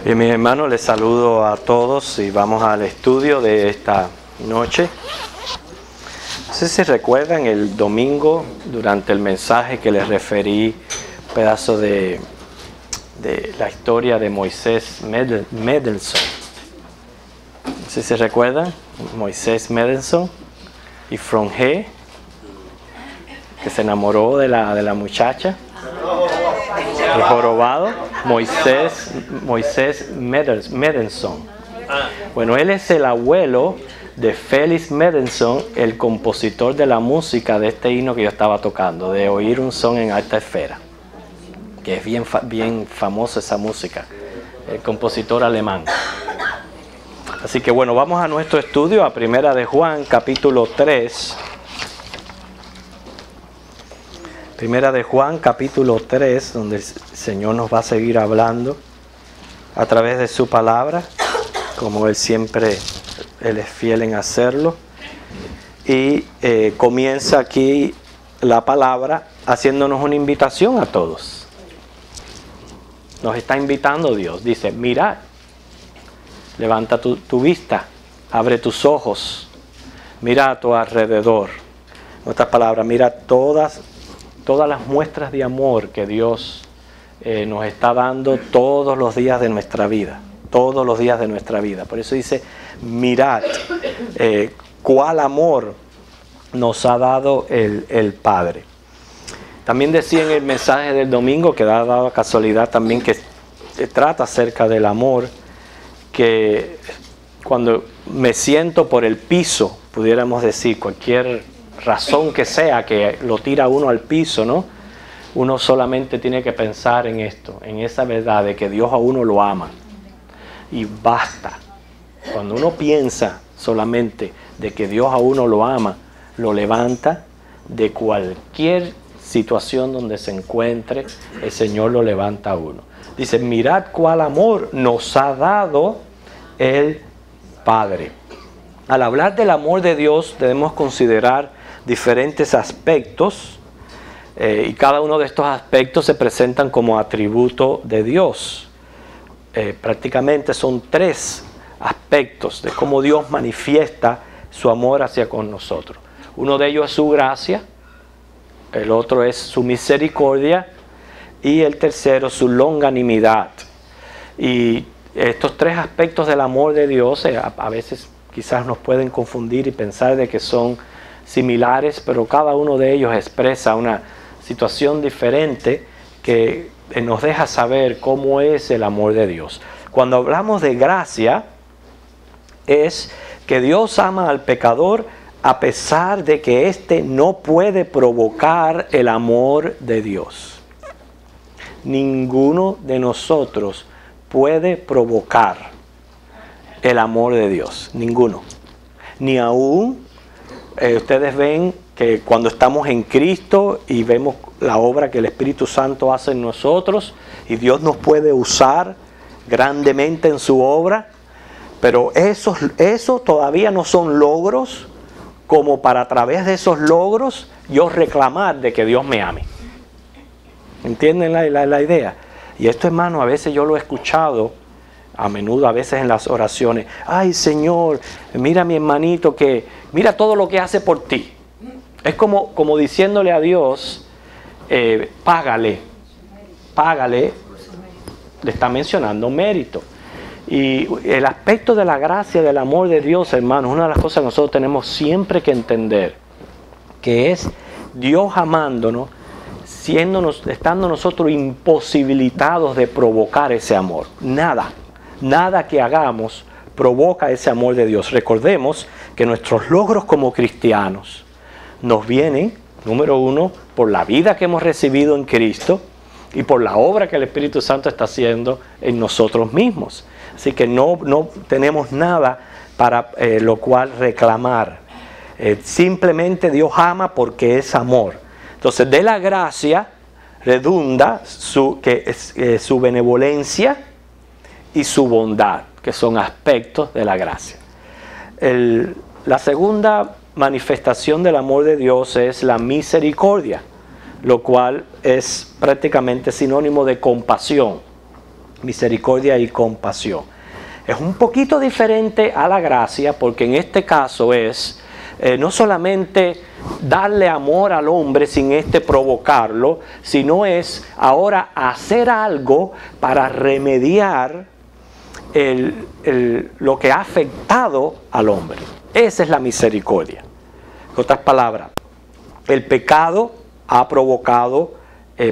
Bien, mis hermanos, les saludo a todos y vamos al estudio de esta noche. No sé si recuerdan el domingo, durante el mensaje que les referí, un pedazo de la historia de Moisés Mendelssohn. No sé si recuerdan, Moisés Mendelssohn y Frongé, que se enamoró de la muchacha. El jorobado, Moisés Mendelssohn. Bueno, él es el abuelo de Félix Mendelssohn, el compositor de la música de este himno que yo estaba tocando, de Oír un son en alta esfera, que es bien famosa esa música, el compositor alemán. Así que bueno, vamos a nuestro estudio, a Primera de Juan, capítulo 3. Primera de Juan, capítulo 3, donde el Señor nos va a seguir hablando a través de su palabra, como Él siempre, Él es fiel en hacerlo. Y comienza aquí la palabra haciéndonos una invitación a todos. Nos está invitando Dios. Dice, mirad, levanta tu vista, abre tus ojos, mira a tu alrededor. En otras palabras, mira todas las muestras de amor que Dios nos está dando todos los días de nuestra vida. Todos los días de nuestra vida. Por eso dice, mirad cuál amor nos ha dado el Padre. También decía en el mensaje del domingo, que ha dado casualidad también, que trata acerca del amor, que cuando me siento por el piso, pudiéramos decir, cualquier razón que sea que lo tira uno al piso, ¿no? Uno solamente tiene que pensar en esto, en esa verdad de que Dios a uno lo ama. Y basta. Cuando uno piensa solamente de que Dios a uno lo ama, lo levanta de cualquier situación donde se encuentre, el Señor lo levanta a uno. Dice, mirad cuál amor nos ha dado el Padre. Al hablar del amor de Dios debemos considerar diferentes aspectos y cada uno de estos aspectos se presentan como atributo de Dios. Prácticamente son 3 aspectos de cómo Dios manifiesta su amor hacia con nosotros. Uno de ellos es su gracia, el otro es su misericordia y el tercero su longanimidad. Y estos 3 aspectos del amor de Dios a veces quizás nos pueden confundir y pensar de que son similares, pero cada uno de ellos expresa una situación diferente que nos deja saber cómo es el amor de Dios. Cuando hablamos de gracia, es que Dios ama al pecador a pesar de que éste no puede provocar el amor de Dios. Ninguno de nosotros puede provocar el amor de Dios, ninguno. Ni aún ustedes ven que cuando estamos en Cristo y vemos la obra que el Espíritu Santo hace en nosotros y Dios nos puede usar grandemente en su obra, pero eso todavía no son logros como para a través de esos logros yo reclamar de que Dios me ame. ¿Entienden la idea? Y esto, hermano, a veces yo lo he escuchado a menudo, a veces en las oraciones. Ay, Señor, mira a mi hermanito, que mira todo lo que hace por ti. Es como diciéndole a Dios, págale, le está mencionando mérito. Y el aspecto de la gracia, del amor de Dios, hermanos, una de las cosas que nosotros tenemos siempre que entender, que es Dios amándonos, estando nosotros imposibilitados de provocar ese amor. Nada que hagamos provoca ese amor de Dios. Recordemos que nuestros logros como cristianos nos vienen, número 1, por la vida que hemos recibido en Cristo y por la obra que el Espíritu Santo está haciendo en nosotros mismos. Así que no tenemos nada para lo cual reclamar. Simplemente Dios ama porque es amor. Entonces, de la gracia redunda su benevolencia y su bondad, que son aspectos de la gracia. La segunda manifestación del amor de Dios es la misericordia, lo cual es prácticamente sinónimo de compasión. Misericordia y compasión. Es un poquito diferente a la gracia, porque en este caso es no solamente darle amor al hombre sin provocarlo, sino es ahora hacer algo para remediar lo que ha afectado al hombre. Esa es la misericordia. En otras palabras, el pecado ha provocado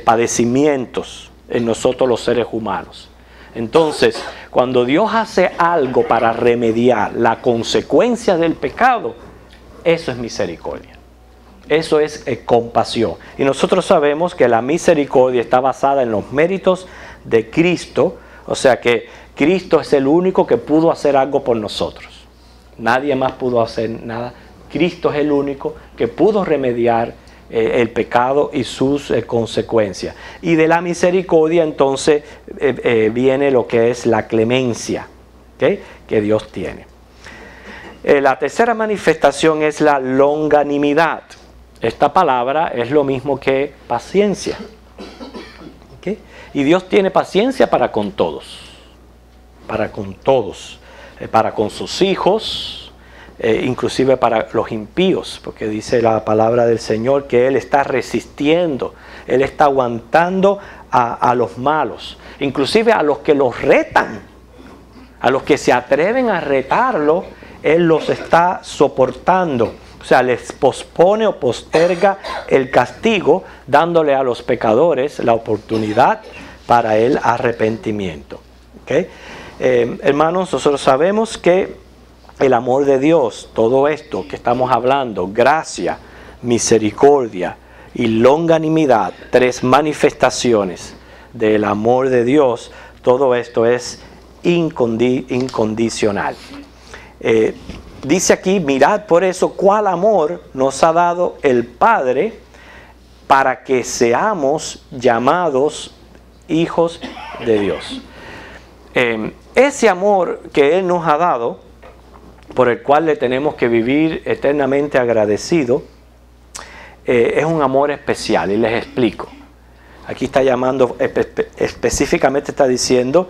padecimientos en nosotros los seres humanos. Entonces, cuando Dios hace algo para remediar la consecuencia del pecado, eso es misericordia. Eso es compasión. Y nosotros sabemos que la misericordia está basada en los méritos de Cristo. O sea que Cristo es el único que pudo hacer algo por nosotros. Nadie más pudo hacer nada. Cristo es el único que pudo remediar el pecado y sus consecuencias. Y de la misericordia entonces viene lo que es la clemencia, ¿okay?, que Dios tiene. La tercera manifestación es la longanimidad. Esta palabra es lo mismo que paciencia, ¿okay? Y Dios tiene paciencia para con todos, para con sus hijos, inclusive para los impíos, porque dice la palabra del Señor que Él está resistiendo, Él está aguantando a los malos, inclusive a los que los retan, a los que se atreven a retarlo, Él los está soportando. O sea, les pospone o posterga el castigo, dándole a los pecadores la oportunidad para el arrepentimiento. ¿Okay? Hermanos, nosotros sabemos que el amor de Dios, todo esto que estamos hablando, gracia, misericordia y longanimidad, tres manifestaciones del amor de Dios, todo esto es incondicional. Dice aquí, mirad por eso cuál amor nos ha dado el Padre para que seamos llamados hijos de Dios. Ese amor que Él nos ha dado, por el cual le tenemos que vivir eternamente agradecido, es un amor especial, y les explico. Aquí está llamando, específicamente está diciendo,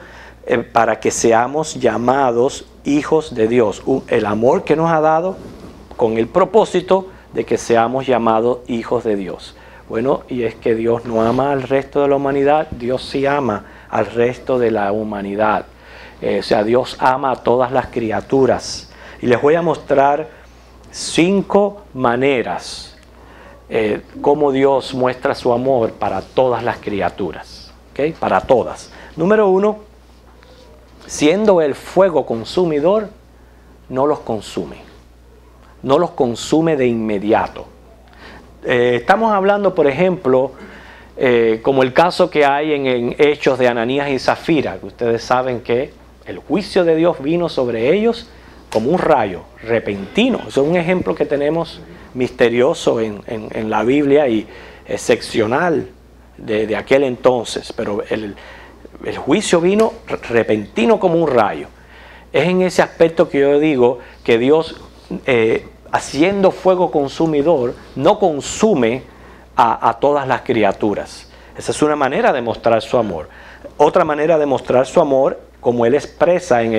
para que seamos llamados hijos de Dios. El amor que nos ha dado con el propósito de que seamos llamados hijos de Dios. Bueno, y es que Dios no ama al resto de la humanidad, Dios sí ama al resto de la humanidad. O sea, Dios ama a todas las criaturas. Y les voy a mostrar 5 maneras cómo Dios muestra su amor para todas las criaturas. ¿Okay? Para todas. Número 1, siendo el fuego consumidor, no los consume. No los consume de inmediato. Estamos hablando, por ejemplo, como el caso que hay en Hechos de Ananías y Zafira, que ustedes saben que el juicio de Dios vino sobre ellos como un rayo repentino. Eso es un ejemplo que tenemos misterioso en la Biblia y excepcional de aquel entonces. Pero el juicio vino repentino como un rayo. Es en ese aspecto que yo digo que Dios, haciendo fuego consumidor, no consume a todas las criaturas. Esa es una manera de mostrar su amor. Otra manera de mostrar su amor, como Él expresa en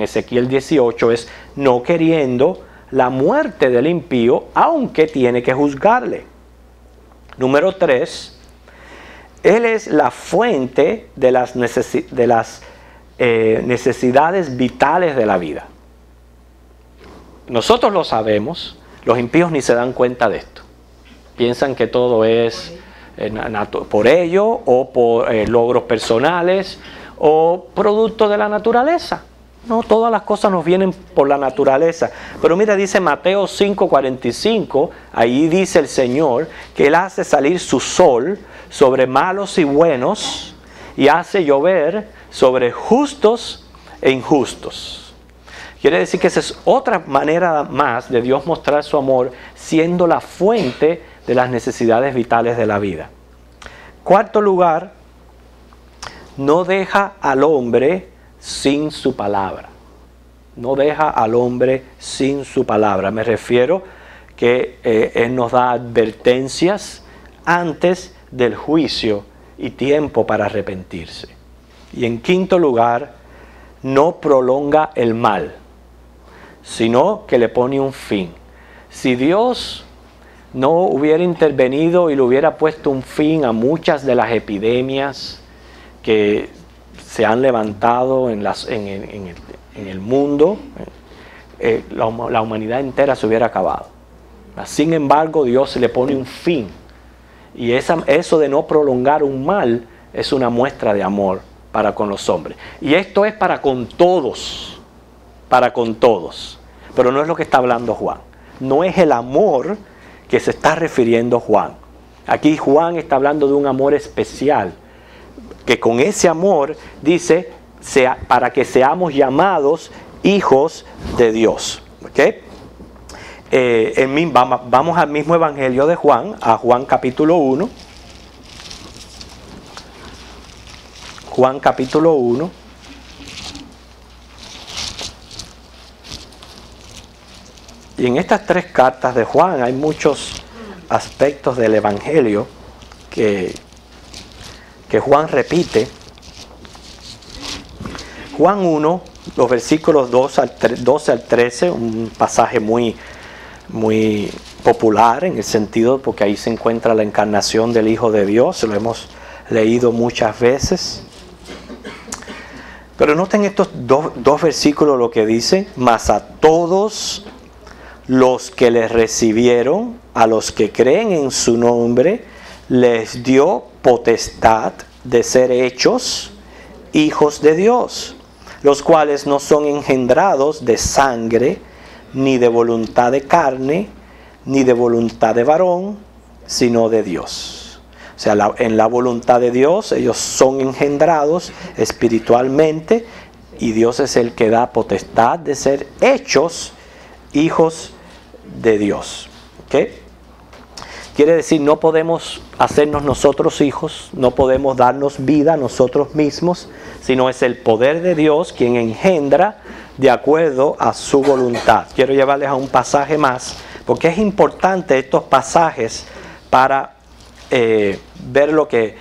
Ezequiel 18, es no queriendo la muerte del impío, aunque tiene que juzgarle. Número 3, Él es la fuente de las necesidades vitales de la vida. Nosotros lo sabemos, los impíos ni se dan cuenta de esto. Piensan que todo es por ello o por logros personales o producto de la naturaleza. No, todas las cosas nos vienen por la naturaleza. Pero mira, dice Mateo 5:45, ahí dice el Señor que Él hace salir su sol sobre malos y buenos y hace llover sobre justos e injustos. Quiere decir que esa es otra manera más de Dios mostrar su amor, siendo la fuente de las necesidades vitales de la vida. Cuarto lugar, no deja al hombre sin su palabra. No deja al hombre sin su palabra. Me refiero que Él nos da advertencias antes del juicio y tiempo para arrepentirse. Y en quinto lugar, no prolonga el mal, sino que le pone un fin. Si Dios no hubiera intervenido y le hubiera puesto un fin a muchas de las epidemias que se han levantado en el mundo, la humanidad entera se hubiera acabado. Sin embargo, Dios le pone un fin. Y eso de no prolongar un mal es una muestra de amor para con los hombres. Y esto es para con todos. Para con todos. Pero no es lo que está hablando Juan. No es el amor que se está refiriendo Juan. Aquí Juan está hablando de un amor especial. Que con ese amor dice para que seamos llamados hijos de Dios. ¿Okay? Vamos al mismo Evangelio de Juan, a Juan capítulo 1. Juan capítulo 1. Y en estas tres cartas de Juan hay muchos aspectos del Evangelio que Juan repite. Juan 1, los versículos 12 al 13, un pasaje muy popular en el sentido porque ahí se encuentra la encarnación del Hijo de Dios, lo hemos leído muchas veces. Pero noten estos dos versículos lo que dice: mas a todos los que le recibieron, a los que creen en su nombre, les dio potestad de ser hechos hijos de Dios, los cuales no son engendrados de sangre, ni de voluntad de carne, ni de voluntad de varón, sino de Dios. O sea, en la voluntad de Dios ellos son engendrados espiritualmente y Dios es el que da potestad de ser hechos hijos de Dios. ¿Okay? Quiere decir, no podemos hacernos nosotros hijos, no podemos darnos vida nosotros mismos, sino es el poder de Dios quien engendra de acuerdo a su voluntad. Quiero llevarles a un pasaje más, porque es importante estos pasajes para ver lo que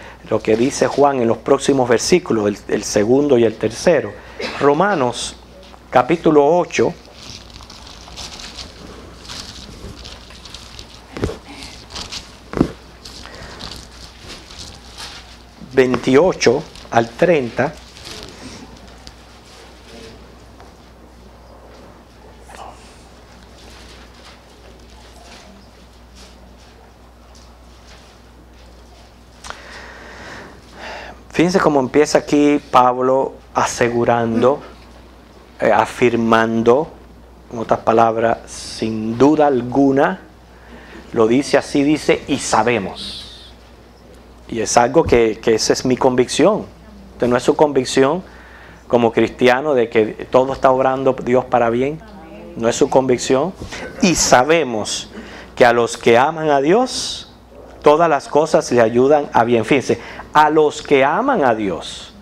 dice Juan en los próximos versículos, el segundo y el tercero. Romanos capítulo 8. 28 al 30. Fíjense cómo empieza aquí Pablo asegurando, afirmando, en otras palabras, sin duda alguna, lo dice así, dice, y sabemos. Y es algo que esa es mi convicción. Entonces, no es su convicción como cristiano de que todo está obrando Dios para bien. No es su convicción. Y sabemos que a los que aman a Dios, todas las cosas le ayudan a bien. Fíjense, a los que aman a Dios.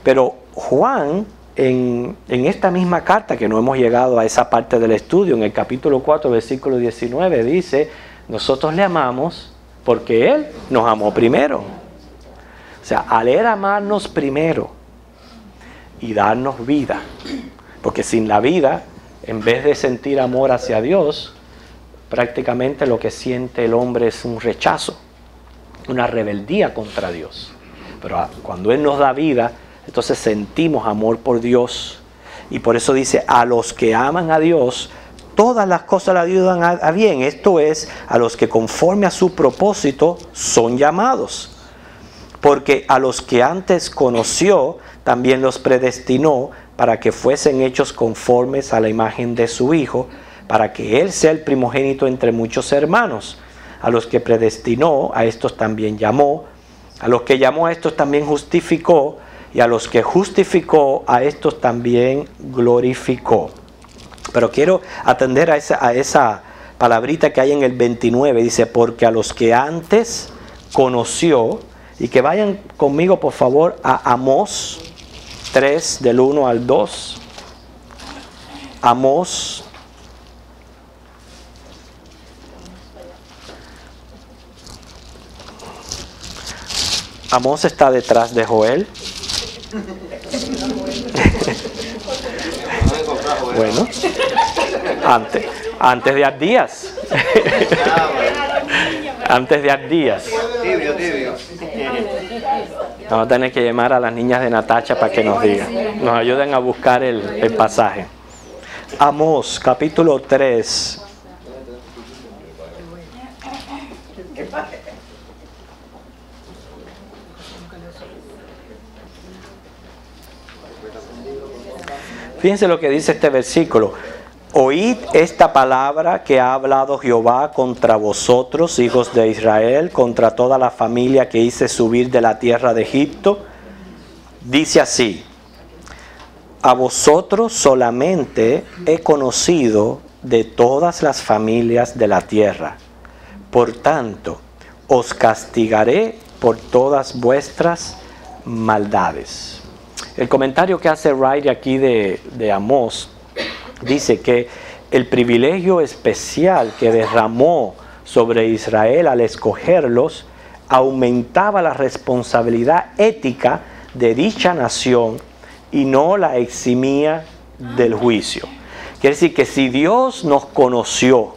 Pero Juan, en esta misma carta, que no hemos llegado a esa parte del estudio, en el capítulo 4, versículo 19, dice, nosotros le amamos porque Él nos amó primero. O sea, al Él amarnos primero y darnos vida. Porque sin la vida, en vez de sentir amor hacia Dios, prácticamente lo que siente el hombre es un rechazo, una rebeldía contra Dios. Pero cuando Él nos da vida, entonces sentimos amor por Dios. Y por eso dice, a los que aman a Dios, todas las cosas le ayudan a bien. Esto es, a los que conforme a su propósito son llamados. Porque a los que antes conoció, también los predestinó para que fuesen hechos conformes a la imagen de su Hijo, para que Él sea el primogénito entre muchos hermanos. A los que predestinó, a estos también llamó. A los que llamó, a estos también justificó. Y a los que justificó, a estos también glorificó. Pero quiero atender a esa palabrita que hay en el 29. Dice, porque a los que antes conoció, y que vayan conmigo por favor a Amós 3, del 1 al 2. Amós. Amós está detrás de Joel. Bueno, antes de Abdías. Antes de Abdías. Tibio. Vamos a tener que llamar a las niñas de Natacha para que nos digan. Nos ayuden a buscar el pasaje. Amós, capítulo 3. Fíjense lo que dice este versículo. Oíd esta palabra que ha hablado Jehová contra vosotros, hijos de Israel, contra toda la familia que hice subir de la tierra de Egipto. Dice así: a vosotros solamente he conocido de todas las familias de la tierra. Por tanto, os castigaré por todas vuestras maldades. El comentario que hace Wright aquí de Amós dice que el privilegio especial que derramó sobre Israel al escogerlos aumentaba la responsabilidad ética de dicha nación y no la eximía del juicio. Quiere decir que si Dios nos conoció,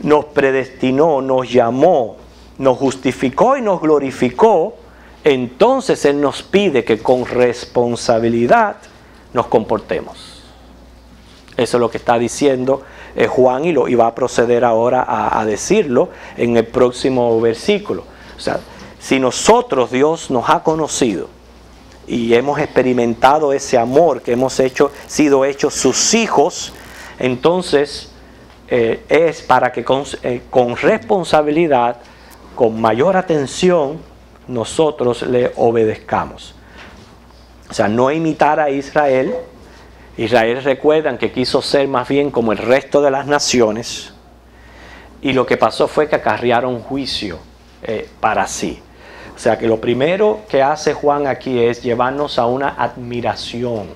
nos predestinó, nos llamó, nos justificó y nos glorificó, entonces Él nos pide que con responsabilidad nos comportemos. Eso es lo que está diciendo Juan y va a proceder ahora a decirlo en el próximo versículo. O sea, si nosotros, Dios nos ha conocido y hemos experimentado ese amor, que hemos sido hechos sus hijos, entonces es para que con responsabilidad, con mayor atención, nosotros le obedezcamos. O sea, no imitar a Israel. Israel, recuerdan que quiso ser más bien como el resto de las naciones, y lo que pasó fue que acarrearon juicio para sí. O sea que lo primero que hace Juan aquí es llevarnos a una admiración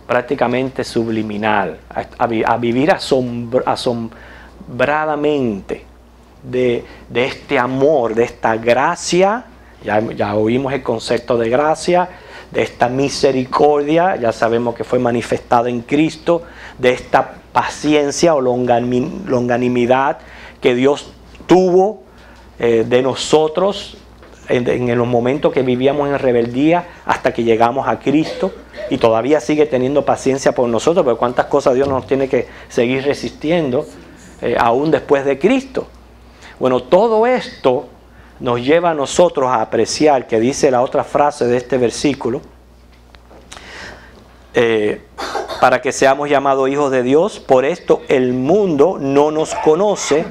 prácticamente subliminal, a vivir asombradamente de este amor, de esta gracia. Ya oímos el concepto de gracia, de esta misericordia, ya sabemos que fue manifestada en Cristo, de esta paciencia o longanimidad que Dios tuvo de nosotros en los momentos que vivíamos en rebeldía hasta que llegamos a Cristo, y todavía sigue teniendo paciencia por nosotros, pero cuántas cosas Dios nos tiene que seguir resistiendo aún después de Cristo. Bueno, todo esto nos lleva a nosotros a apreciar, que dice la otra frase de este versículo, para que seamos llamados hijos de Dios. Por esto el mundo no nos conoce,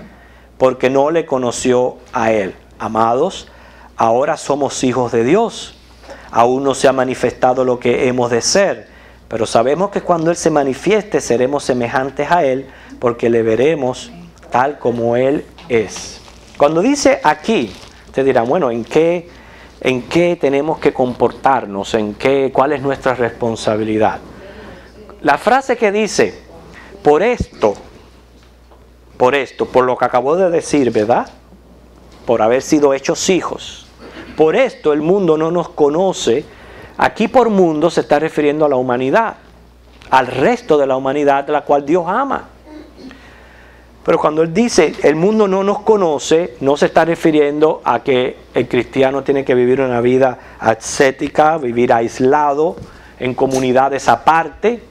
porque no le conoció a Él. Amados, ahora somos hijos de Dios. Aún no se ha manifestado lo que hemos de ser, pero sabemos que cuando Él se manifieste seremos semejantes a Él, porque le veremos tal como Él es. Cuando dice aquí, usted dirá, bueno, ¿en qué tenemos que comportarnos? ¿Cuál es nuestra responsabilidad? La frase que dice, por lo que acabo de decir, ¿verdad? Por haber sido hechos hijos. Por esto el mundo no nos conoce. Aquí por mundo se está refiriendo a la humanidad, al resto de la humanidad, la cual Dios ama. Pero cuando Él dice el mundo no nos conoce, no se está refiriendo a que el cristiano tiene que vivir una vida ascética, vivir aislado, en comunidades aparte.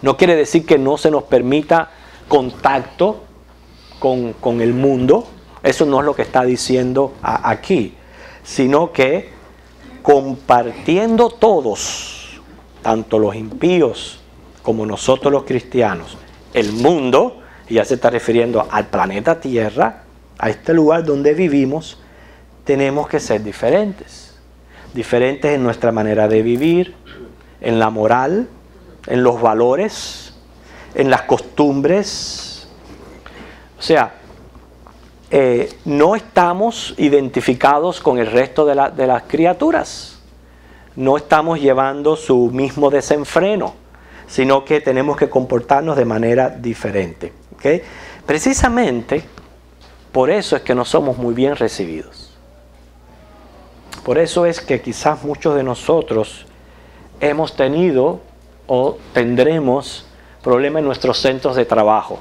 No quiere decir que no se nos permita contacto con el mundo. Eso no es lo que está diciendo aquí, sino que compartiendo todos, tanto los impíos como nosotros los cristianos, el mundo, y ya se está refiriendo al planeta Tierra, a este lugar donde vivimos, tenemos que ser diferentes. Diferentes en nuestra manera de vivir, en la moral, en los valores, en las costumbres. O sea, no estamos identificados con el resto de las criaturas. No estamos llevando su mismo desenfreno, sino que tenemos que comportarnos de manera diferente. ¿Okay? Precisamente por eso es que no somos muy bien recibidos. Por eso es que quizás muchos de nosotros hemos tenido o tendremos problemas en nuestros centros de trabajo.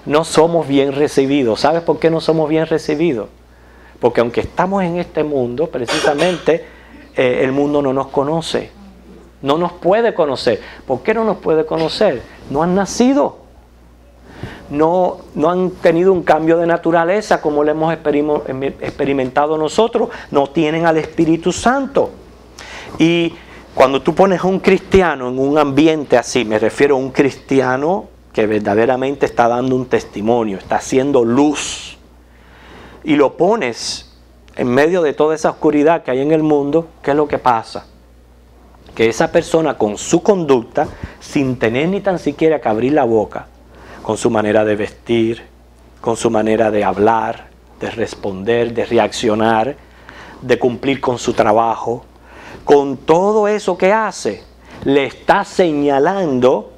No somos bien recibidos. ¿Sabes por qué no somos bien recibidos? Porque aunque estamos en este mundo, precisamente el mundo no nos conoce. No nos puede conocer. ¿Por qué no nos puede conocer? No han nacido. No han tenido un cambio de naturaleza como lo hemos experimentado nosotros. No tienen al Espíritu Santo. Y cuando tú pones a un cristiano en un ambiente así, me refiero a un cristiano que verdaderamente está dando un testimonio, está haciendo luz, y lo pones en medio de toda esa oscuridad que hay en el mundo, ¿qué es lo que pasa? Que esa persona con su conducta, sin tener ni tan siquiera que abrir la boca, con su manera de vestir, con su manera de hablar, de responder, de reaccionar, de cumplir con su trabajo, con todo eso que hace, le está señalando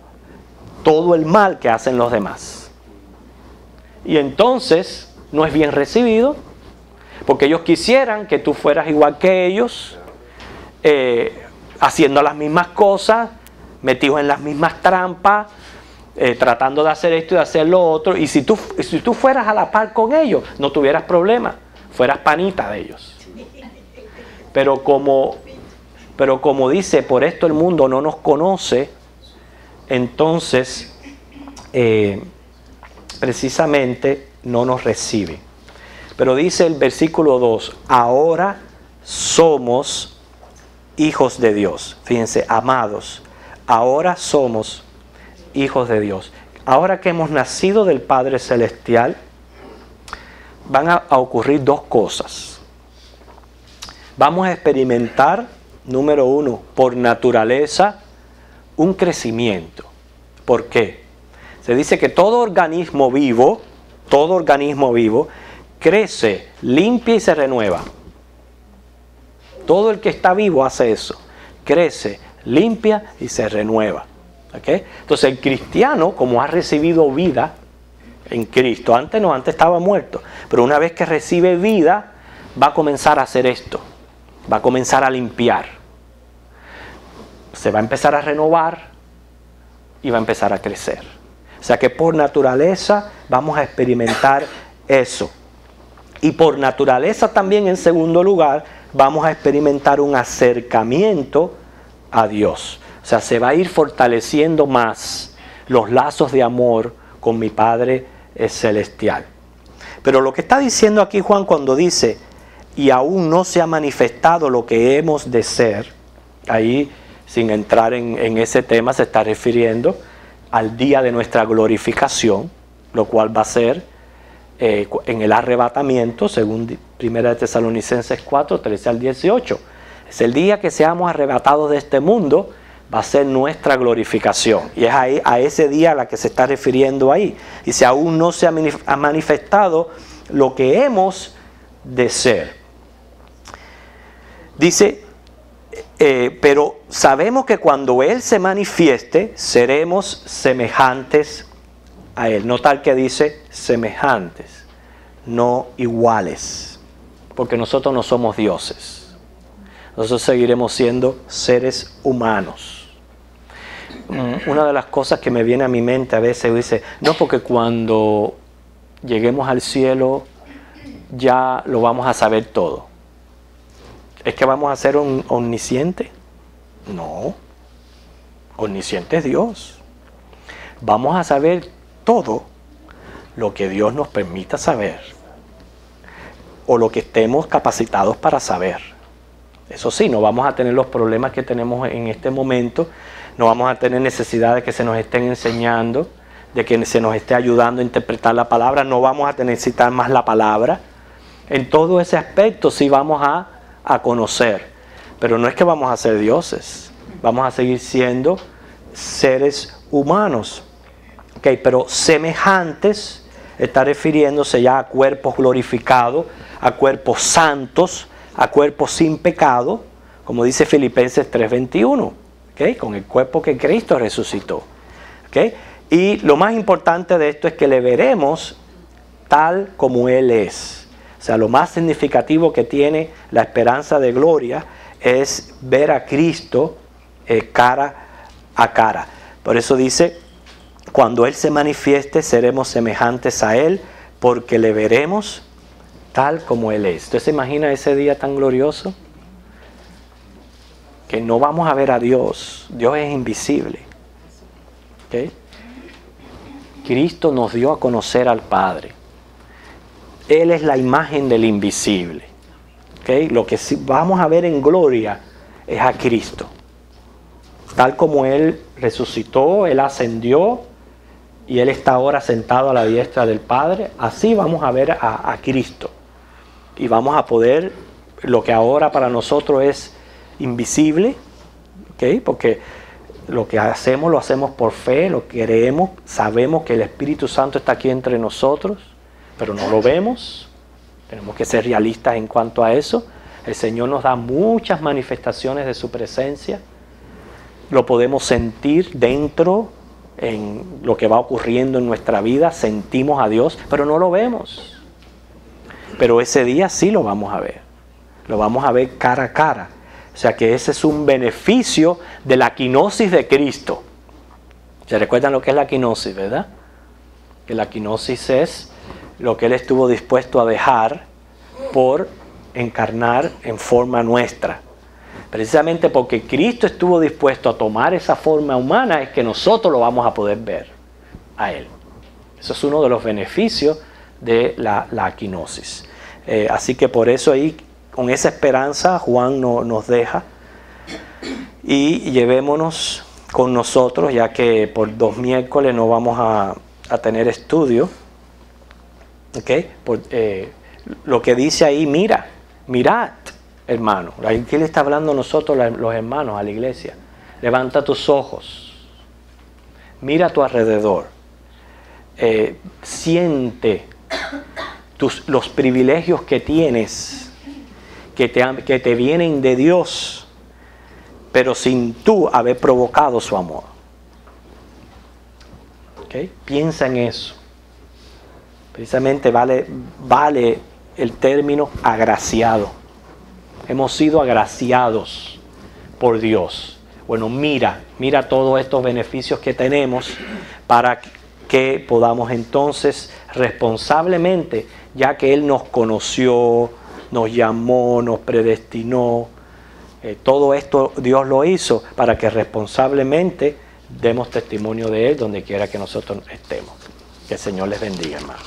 todo el mal que hacen los demás. Y entonces no es bien recibido, porque ellos quisieran que tú fueras igual que ellos, haciendo las mismas cosas, metidos en las mismas trampas, tratando de hacer esto y de hacer lo otro. Y si tú fueras a la par con ellos, no tuvieras problema, fueras panita de ellos. Pero como dice, por esto el mundo no nos conoce, entonces precisamente no nos recibe. Pero dice el versículo 2, ahora somos hijos de Dios. Fíjense, amados, ahora somos hijos de Dios. Ahora que hemos nacido del Padre Celestial, van a ocurrir dos cosas. Vamos a experimentar, número uno, por naturaleza, un crecimiento. ¿Por qué? Se dice que todo organismo vivo crece, limpia y se renueva. Todo el que está vivo hace eso. Crece, limpia y se renueva. ¿Okay? Entonces el cristiano, como ha recibido vida en Cristo, antes estaba muerto, pero una vez que recibe vida, va a comenzar a hacer esto. Va a comenzar a limpiar. Se va a empezar a renovar y va a empezar a crecer. O sea que por naturaleza vamos a experimentar eso. Y por naturaleza también, en segundo lugar, vamos a experimentar un acercamiento a Dios. O sea, se va a ir fortaleciendo más los lazos de amor con mi Padre Celestial. Pero lo que está diciendo aquí Juan cuando dice, y aún no se ha manifestado lo que hemos de ser, ahí sin entrar en ese tema se está refiriendo al día de nuestra glorificación, lo cual va a ser en el arrebatamiento, según 1 Tesalonicenses 4, 13 al 18. Es el día que seamos arrebatados de este mundo, va a ser nuestra glorificación. Y es ahí, a ese día a la que se está refiriendo ahí. Y si aún no se ha manifestado lo que hemos de ser. Dice, pero sabemos que cuando Él se manifieste, seremos semejantes a Él. Notar que dice semejantes, no iguales. Porque nosotros no somos dioses. Nosotros seguiremos siendo seres humanos. Una de las cosas que me viene a mi mente a veces dice, no, porque cuando lleguemos al cielo ya lo vamos a saber todo. ¿Es que vamos a ser omniscientes? No. Omnisciente es Dios. Vamos a saber todo lo que Dios nos permita saber. O lo que estemos capacitados para saber. Eso sí, no vamos a tener los problemas que tenemos en este momento. No vamos a tener necesidad de que se nos estén enseñando, de que se nos esté ayudando a interpretar la palabra. No vamos a necesitar más la palabra. En todo ese aspecto sí vamos a conocer. Pero no es que vamos a ser dioses. Vamos a seguir siendo seres humanos. Okay, pero semejantes está refiriéndose ya a cuerpos glorificados, a cuerpos santos, a cuerpos sin pecado, como dice Filipenses 3:21. ¿Okay? Con el cuerpo que Cristo resucitó. ¿Okay? Y lo más importante de esto es que le veremos tal como Él es. O O sea, lo más significativo que tiene la esperanza de gloria es ver a Cristo cara a cara. Por eso dice, cuando Él se manifieste, seremos semejantes a Él, porque le veremos tal como Él es. ¿Usted se imagina ese día tan glorioso? Que no vamos a ver a Dios. Dios es invisible. ¿Okay? Cristo nos dio a conocer al Padre. Él es la imagen del invisible. ¿Okay? Lo que sí vamos a ver en gloria es a Cristo. Tal como Él resucitó, Él ascendió y Él está ahora sentado a la diestra del Padre, así vamos a ver a Cristo. Y vamos a poder, lo que ahora para nosotros es invisible, ¿okay? Porque lo que hacemos lo hacemos por fe, lo creemos, sabemos que el Espíritu Santo está aquí entre nosotros, pero no lo vemos. Tenemos que ser realistas en cuanto a eso. El Señor nos da muchas manifestaciones de su presencia. Lo podemos sentir dentro, en lo que va ocurriendo en nuestra vida. Sentimos a Dios, pero no lo vemos. Pero ese día sí lo vamos a ver. Lo vamos a ver cara a cara. O sea que ese es un beneficio de la quinosis de Cristo. ¿Se recuerdan lo que es la quinosis, verdad? Que la quinosis es lo que Él estuvo dispuesto a dejar por encarnar en forma nuestra. Precisamente porque Cristo estuvo dispuesto a tomar esa forma humana es que nosotros lo vamos a poder ver a Él. Eso es uno de los beneficios de la quinosis. Así que por eso ahí, con esa esperanza, Juan nos deja. Y llevémonos con nosotros, ya que por 2 miércoles no vamos a tener estudio. ¿Okay? Lo que dice ahí, mirad, hermano. Aquí le está hablando a nosotros, los hermanos, a la iglesia. Levanta tus ojos. Mira a tu alrededor. Siente los privilegios que tienes, que te vienen de Dios, pero sin tú haber provocado su amor. ¿Okay? Piensa en eso. Precisamente vale el término agraciado. Hemos sido agraciados por Dios. Bueno, mira todos estos beneficios que tenemos para que podamos entonces responsablemente, ya que Él nos conoció, nos llamó, nos predestinó, todo esto Dios lo hizo para que responsablemente demos testimonio de Él donde quiera que nosotros estemos. Que el Señor les bendiga, hermano.